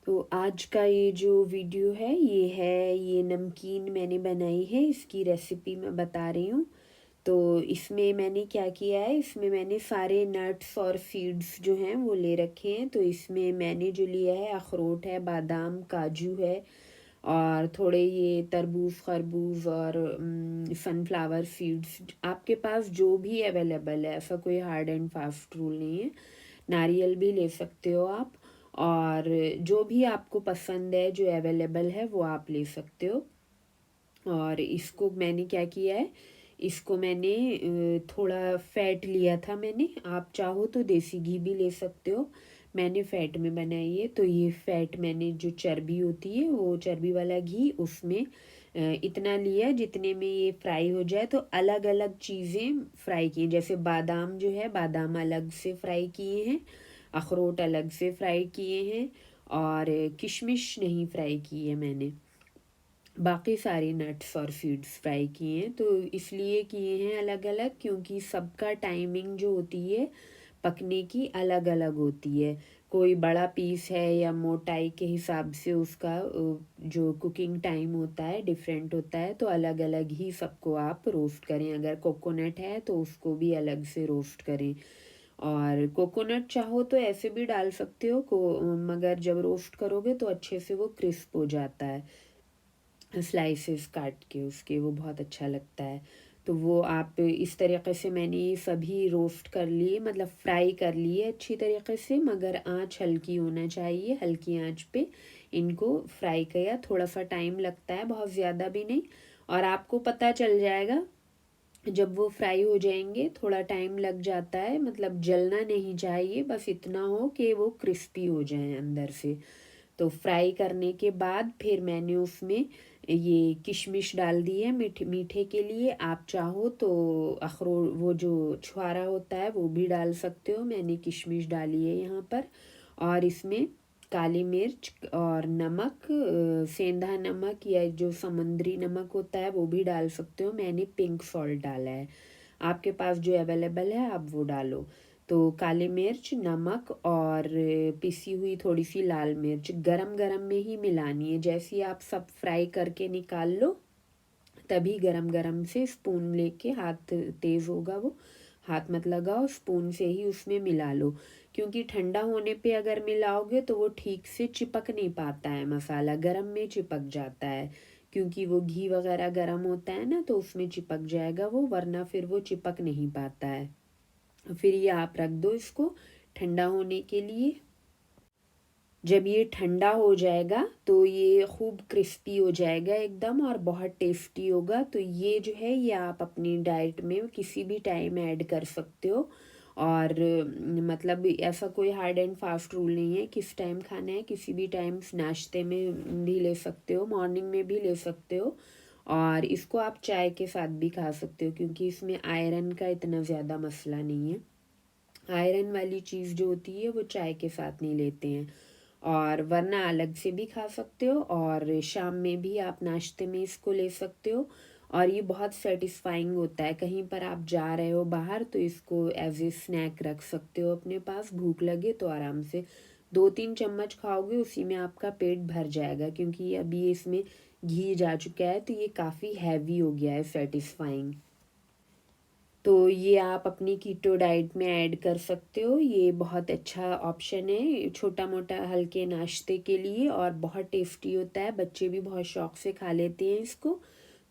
तो आज का ये जो वीडियो है ये नमकीन मैंने बनाई है, इसकी रेसिपी मैं बता रही हूँ। तो इसमें मैंने क्या किया है, इसमें मैंने सारे नट्स और सीड्स जो हैं वो ले रखे हैं। तो इसमें मैंने जो लिया है अखरोट है, बादाम, काजू है और थोड़े ये तरबूज, खरबूज और सनफ्लावर सीड्स। आपके पास जो भी अवेलेबल है, ऐसा कोई हार्ड एंड फास्ट रूल नहीं है। नारियल भी ले सकते हो आप, और जो भी आपको पसंद है, जो अवेलेबल है वो आप ले सकते हो। और इसको मैंने क्या किया है, इसको मैंने थोड़ा फ़ैट लिया था मैंने। आप चाहो तो देसी घी भी ले सकते हो, मैंने फ़ैट में बनाई है। तो ये फ़ैट मैंने, जो चर्बी होती है वो चर्बी वाला घी, उसमें इतना लिया जितने में ये फ्राई हो जाए। तो अलग अलग चीज़ें फ्राई की, जैसे बादाम जो है, बादाम अलग से फ्राई किए हैं, अखरोट अलग से फ्राई किए हैं, और किशमिश नहीं फ्राई की है मैंने। बाकी सारे नट्स और सीड्स फ्राई किए हैं। तो इसलिए किए हैं अलग अलग, क्योंकि सबका टाइमिंग जो होती है पकने की अलग अलग होती है। कोई बड़ा पीस है या मोटाई के हिसाब से उसका जो कुकिंग टाइम होता है डिफरेंट होता है। तो अलग अलग ही सबको आप रोस्ट करें। अगर कोकोनट है तो उसको भी अलग से रोस्ट करें, और कोकोनट चाहो तो ऐसे भी डाल सकते हो मगर जब रोस्ट करोगे तो अच्छे से वो क्रिस्प हो जाता है, स्लाइसेस काट के उसके, वो बहुत अच्छा लगता है। तो वो आप इस तरीके से मैंने ये सभी रोस्ट कर लिए, मतलब फ्राई कर लिए अच्छी तरीके से, मगर आंच हल्की होना चाहिए, हल्की आंच पे इनको फ्राई किया। थोड़ा सा टाइम लगता है, बहुत ज़्यादा भी नहीं, और आपको पता चल जाएगा जब वो फ्राई हो जाएंगे। थोड़ा टाइम लग जाता है, मतलब जलना नहीं चाहिए, बस इतना हो कि वो क्रिस्पी हो जाए अंदर से। तो फ्राई करने के बाद फिर मैंने उसमें ये किशमिश डाल दी है मीठे मीठे के लिए। आप चाहो तो अखरोट, वो जो छुआरा होता है वो भी डाल सकते हो, मैंने किशमिश डाली है यहाँ पर। और इसमें काली मिर्च और नमक, सेंधा नमक या जो समुद्री नमक होता है वो भी डाल सकते हो, मैंने पिंक सॉल्ट डाला है। आपके पास जो अवेलेबल है आप वो डालो। तो काली मिर्च, नमक और पिसी हुई थोड़ी सी लाल मिर्च गरम गरम में ही मिलानी है। जैसे ही आप सब फ्राई करके निकाल लो, तभी गरम गरम से स्पून लेके, हाथ तेज़ होगा वो, हाथ मत लगाओ, स्पून से ही उसमें मिला लो। क्योंकि ठंडा होने पे अगर मिलाओगे तो वो ठीक से चिपक नहीं पाता है, मसाला गरम में चिपक जाता है। क्योंकि वो घी वगैरह गरम होता है ना, तो उसमें चिपक जाएगा वो, वरना फिर वो चिपक नहीं पाता है। फिर ये आप रख दो इसको ठंडा होने के लिए। जब ये ठंडा हो जाएगा तो ये खूब क्रिस्पी हो जाएगा एकदम, और बहुत टेस्टी होगा। तो ये जो है ये आप अपनी डाइट में किसी भी टाइम ऐड कर सकते हो। और मतलब ऐसा कोई हार्ड एंड फास्ट रूल नहीं है किस टाइम खाना है, किसी भी टाइम नाश्ते में भी ले सकते हो, मॉर्निंग में भी ले सकते हो। और इसको आप चाय के साथ भी खा सकते हो, क्योंकि इसमें आयरन का इतना ज़्यादा मसला नहीं है। आयरन वाली चीज़ जो होती है वो चाय के साथ नहीं लेते हैं। और वरना अलग से भी खा सकते हो, और शाम में भी आप नाश्ते में इसको ले सकते हो। और ये बहुत सेटिस्फाइंग होता है, कहीं पर आप जा रहे हो बाहर तो इसको एज ए स्नैक रख सकते हो अपने पास, भूख लगे तो आराम से 2-3 चम्मच खाओगे, उसी में आपका पेट भर जाएगा। क्योंकि अभी इसमें घी जा चुका है तो ये काफ़ी हैवी हो गया है, सेटिस्फाइंग। तो ये आप अपनी कीटो डाइट में ऐड कर सकते हो। ये बहुत अच्छा ऑप्शन है छोटा मोटा हल्के नाश्ते के लिए, और बहुत टेस्टी होता है, बच्चे भी बहुत शौक से खा लेते हैं इसको।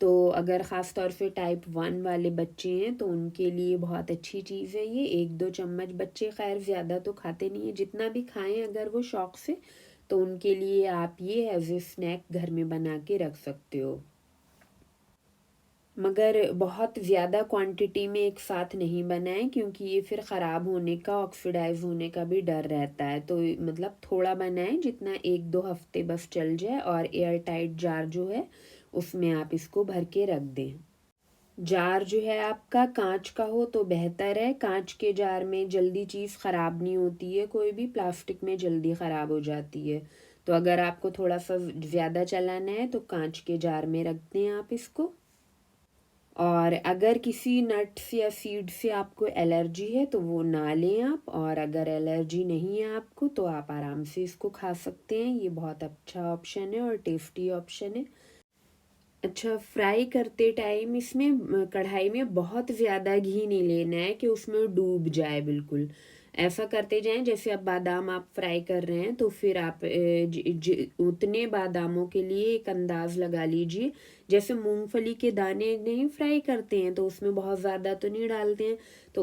तो अगर ख़ास तौर से टाइप 1 वाले बच्चे हैं तो उनके लिए बहुत अच्छी चीज़ है ये। 1-2 चम्मच, बच्चे खैर ज़्यादा तो खाते नहीं है, जितना भी खाएं अगर वो शौक से, तो उनके लिए आप ये एज ए स्नैक घर में बना के रख सकते हो। मगर बहुत ज़्यादा क्वांटिटी में एक साथ नहीं बनाएं, क्योंकि ये फिर ख़राब होने का, ऑक्सीडाइज होने का भी डर रहता है। तो मतलब थोड़ा बनाएं, जितना 1-2 हफ्ते बस चल जाए, और एयर टाइट जार जो है उसमें आप इसको भर के रख दें। जार जो है आपका कांच का हो तो बेहतर है, कांच के जार में जल्दी चीज़ ख़राब नहीं होती है, कोई भी प्लास्टिक में जल्दी ख़राब हो जाती है। तो अगर आपको थोड़ा सा ज़्यादा चलाना है तो कांच के जार में रख दें आप इसको। और अगर किसी नट्स या सीड से आपको एलर्जी है तो वो ना लें आप, और अगर एलर्जी नहीं है आपको तो आप आराम से इसको खा सकते हैं। ये बहुत अच्छा ऑप्शन है और टेस्टी ऑप्शन है। अच्छा, फ्राई करते टाइम इसमें कढ़ाई में बहुत ज़्यादा घी नहीं लेना है कि उसमें डूब जाए बिल्कुल। ऐसा करते जाएं जैसे अब बादाम आप फ्राई कर रहे हैं तो फिर आप उतने बादामों के लिए एक अंदाज़ लगा लीजिए। जैसे मूंगफली के दाने नहीं फ्राई करते हैं तो उसमें बहुत ज़्यादा तो नहीं डालते हैं, तो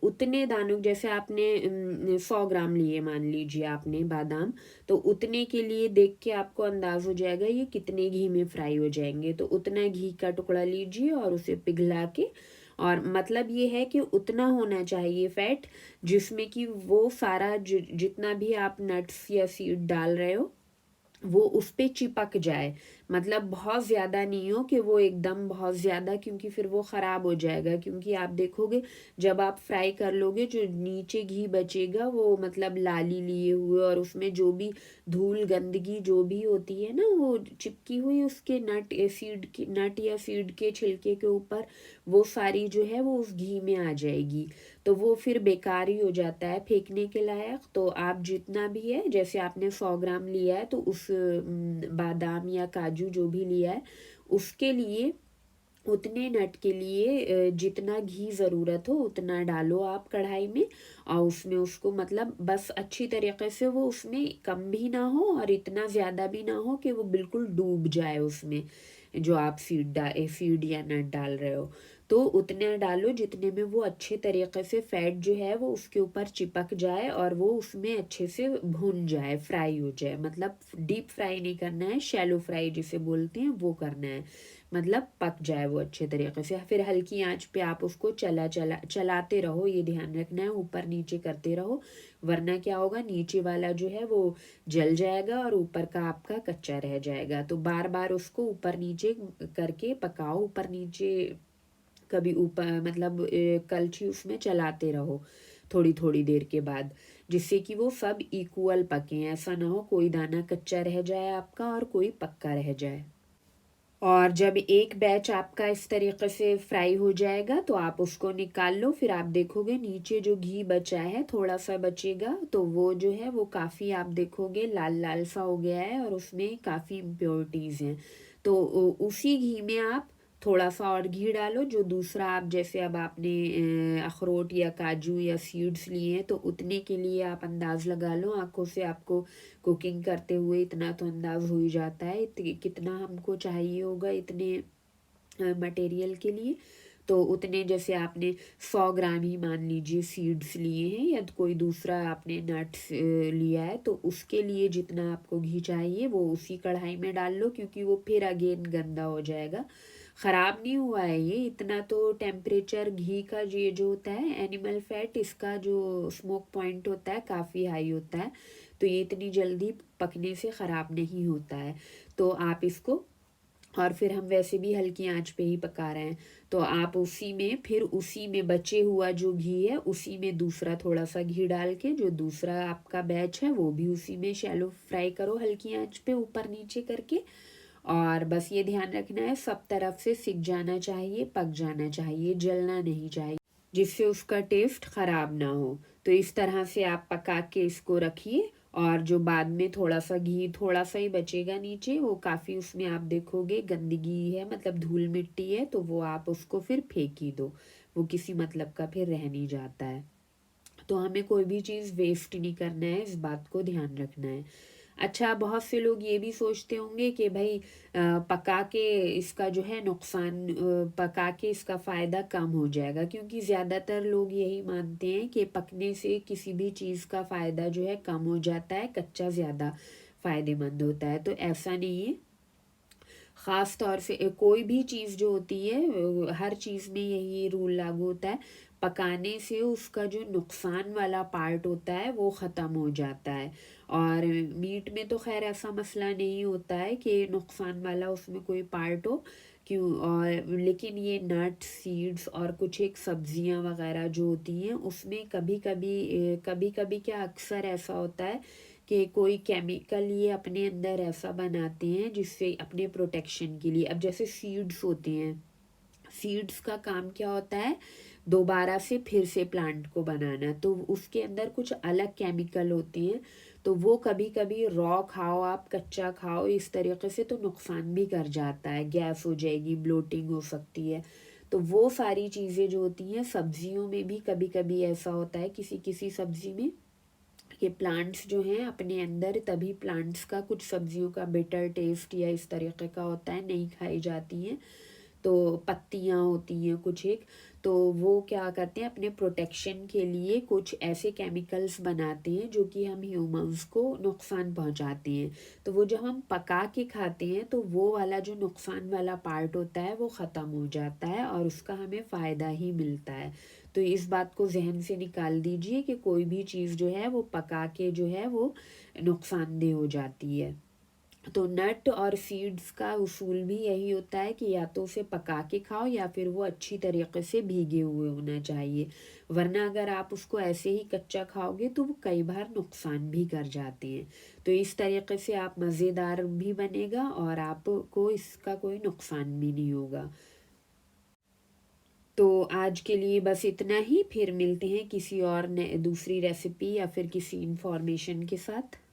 उतने दानों, जैसे आपने 100 ग्राम लिए मान लीजिए आपने बादाम, तो उतने के लिए देख के आपको अंदाज हो जाएगा ये कितने घी में फ्राई हो जाएंगे। तो उतना घी का टुकड़ा लीजिए और उसे पिघला के, और मतलब ये है कि उतना होना चाहिए फैट जिसमें कि वो सारा जितना भी आप नट्स या सीड डाल रहे हो वो उस पे चिपक जाए। मतलब बहुत ज़्यादा नहीं हो कि वो एकदम बहुत ज़्यादा, क्योंकि फिर वो ख़राब हो जाएगा। क्योंकि आप देखोगे जब आप फ्राई कर लोगे जो नीचे घी बचेगा वो मतलब लाली लिए हुए, और उसमें जो भी धूल गंदगी जो भी होती है ना वो चिपकी हुई उसके नट या सीड के छिलके के ऊपर, वो सारी जो है वो उस घी में आ जाएगी। तो वो फिर बेकार ही हो जाता है, फेंकने के लायक। तो आप जितना भी है, जैसे आपने 100 ग्राम लिया है तो उस बादाम या काजू जो भी लिया है उसके लिए, उतने नट के लिए जितना घी ज़रूरत हो उतना डालो आप कढ़ाई में। और उसमें उसको मतलब बस अच्छी तरीके से वो उसमें कम भी ना हो और इतना ज़्यादा भी ना हो कि वो बिल्कुल डूब जाए उसमें, जो आप फीड या नट डाल रहे हो। तो उतने डालो जितने में वो अच्छे तरीके से फैट जो है वो उसके ऊपर चिपक जाए और वो उसमें अच्छे से भुन जाए, फ्राई हो जाए। मतलब डीप फ्राई नहीं करना है, शैलो फ्राई जिसे बोलते हैं वो करना है। मतलब पक जाए वो अच्छे तरीके से। फिर हल्की आंच पे आप उसको चलाते रहो, ये ध्यान रखना है, ऊपर नीचे करते रहो, वरना क्या होगा नीचे वाला जो है वो जल जाएगा और ऊपर का आपका कच्चा रह जाएगा। तो बार बार उसको ऊपर नीचे करके पकाओ, ऊपर नीचे कभी ऊपर मतलब कलछी उसमें चलाते रहो थोड़ी थोड़ी देर के बाद, जिससे कि वो सब इक्वल पके। ऐसा ना हो कोई दाना कच्चा रह जाए आपका और कोई पक्का रह जाए। और जब एक बैच आपका इस तरीके से फ्राई हो जाएगा तो आप उसको निकाल लो। फिर आप देखोगे नीचे जो घी बचा है थोड़ा सा बचेगा, तो वो जो है वो काफ़ी आप देखोगे लाल लाल सा हो गया है और उसमें काफ़ी इम्प्योरिटीज़ हैं। तो उसी घी में आप थोड़ा सा और घी डालो, जो दूसरा आप जैसे अब आपने अखरोट या काजू या सीड्स लिए हैं तो उतने के लिए आप अंदाज़ लगा लो। आंखों से आपको कुकिंग करते हुए इतना तो अंदाज हो ही जाता है कितना हमको चाहिए होगा इतने मटेरियल के लिए। तो उतने जैसे आपने 100 ग्राम ही मान लीजिए सीड्स लिए हैं या तो कोई दूसरा आपने नट्स लिया है, तो उसके लिए जितना आपको घी चाहिए वो उसी कढ़ाई में डाल लो, क्योंकि वो फिर अगेन गंदा हो जाएगा। ख़राब नहीं हुआ है ये इतना। तो टेम्परेचर घी का ये जो होता है एनिमल फैट, इसका जो स्मोक पॉइंट होता है काफ़ी हाई होता है, तो ये इतनी जल्दी पकने से ख़राब नहीं होता है। तो आप इसको, और फिर हम वैसे भी हल्की आंच पे ही पका रहे हैं, तो आप उसी में फिर उसी में बचे हुआ जो घी है उसी में दूसरा थोड़ा सा घी डाल के, जो दूसरा आपका बैच है वो भी उसी में शैलो फ्राई करो हल्की आंच पे ऊपर नीचे करके। और बस ये ध्यान रखना है सब तरफ से सिक जाना चाहिए, पक जाना चाहिए, जलना नहीं चाहिए, जिससे उसका टेस्ट ख़राब ना हो। तो इस तरह से आप पका के इसको रखिए। और जो बाद में थोड़ा सा घी थोड़ा सा ही बचेगा नीचे, वो काफ़ी उसमें आप देखोगे गंदगी है, मतलब धूल मिट्टी है, तो वो आप उसको फिर फेंक ही दो, वो किसी मतलब का फिर रह नहीं जाता है। तो हमें कोई भी चीज़ वेस्ट नहीं करना है, इस बात को ध्यान रखना है। अच्छा, बहुत से लोग ये भी सोचते होंगे कि भाई पका के इसका जो है नुकसान, पका के इसका फ़ायदा कम हो जाएगा, क्योंकि ज़्यादातर लोग यही मानते हैं कि पकने से किसी भी चीज़ का फ़ायदा जो है कम हो जाता है, कच्चा ज़्यादा फ़ायदेमंद होता है। तो ऐसा नहीं है। ख़ास तौर से कोई भी चीज़ जो होती है हर चीज़ में यही रूल लागू होता है, पकाने से उसका जो नुकसान वाला पार्ट होता है वो ख़त्म हो जाता है। और मीट में तो खैर ऐसा मसला नहीं होता है कि नुकसान वाला उसमें कोई पार्ट हो, क्यों। और लेकिन ये नट्स सीड्स और कुछ एक सब्जियां वगैरह जो होती हैं उसमें कभी कभी क्या अक्सर ऐसा होता है कि कोई केमिकल ये अपने अंदर ऐसा बनाते हैं जिससे अपने प्रोटेक्शन के लिए, अब जैसे सीड्स होते हैं, सीड्स का काम क्या होता है, दोबारा से फिर से प्लांट को बनाना, तो उसके अंदर कुछ अलग केमिकल होती हैं। तो वो कभी कभी रॉ खाओ, आप कच्चा खाओ इस तरीके से, तो नुकसान भी कर जाता है, गैस हो जाएगी, ब्लोटिंग हो सकती है। तो वो सारी चीज़ें जो होती हैं, सब्जियों में भी कभी कभी ऐसा होता है किसी किसी सब्जी में, ये प्लांट्स जो हैं अपने अंदर, तभी प्लांट्स का कुछ सब्जियों का बिटर टेस्ट या इस तरीके का होता है, नहीं खाई जाती हैं। तो पत्तियाँ होती हैं कुछ एक, तो वो क्या करते हैं अपने प्रोटेक्शन के लिए कुछ ऐसे केमिकल्स बनाते हैं जो कि हम ह्यूमंस को नुकसान पहुंचाते हैं। तो वो जब हम पका के खाते हैं तो वो वाला जो नुकसान वाला पार्ट होता है वो ख़त्म हो जाता है और उसका हमें फ़ायदा ही मिलता है। तो इस बात को जहन से निकाल दीजिए कि कोई भी चीज़ जो है वो पका के जो है वो नुकसानदेह हो जाती है। तो नट और सीड्स का उसूल भी यही होता है कि या तो उसे पका के खाओ या फिर वो अच्छी तरीके से भीगे हुए होना चाहिए, वरना अगर आप उसको ऐसे ही कच्चा खाओगे तो वो कई बार नुकसान भी कर जाते हैं। तो इस तरीके से आप मज़ेदार भी बनेगा और आपको इसका कोई नुकसान भी नहीं होगा। तो आज के लिए बस इतना ही, फिर मिलते हैं किसी और दूसरी रेसिपी या फिर किसी इंफॉर्मेशन के साथ।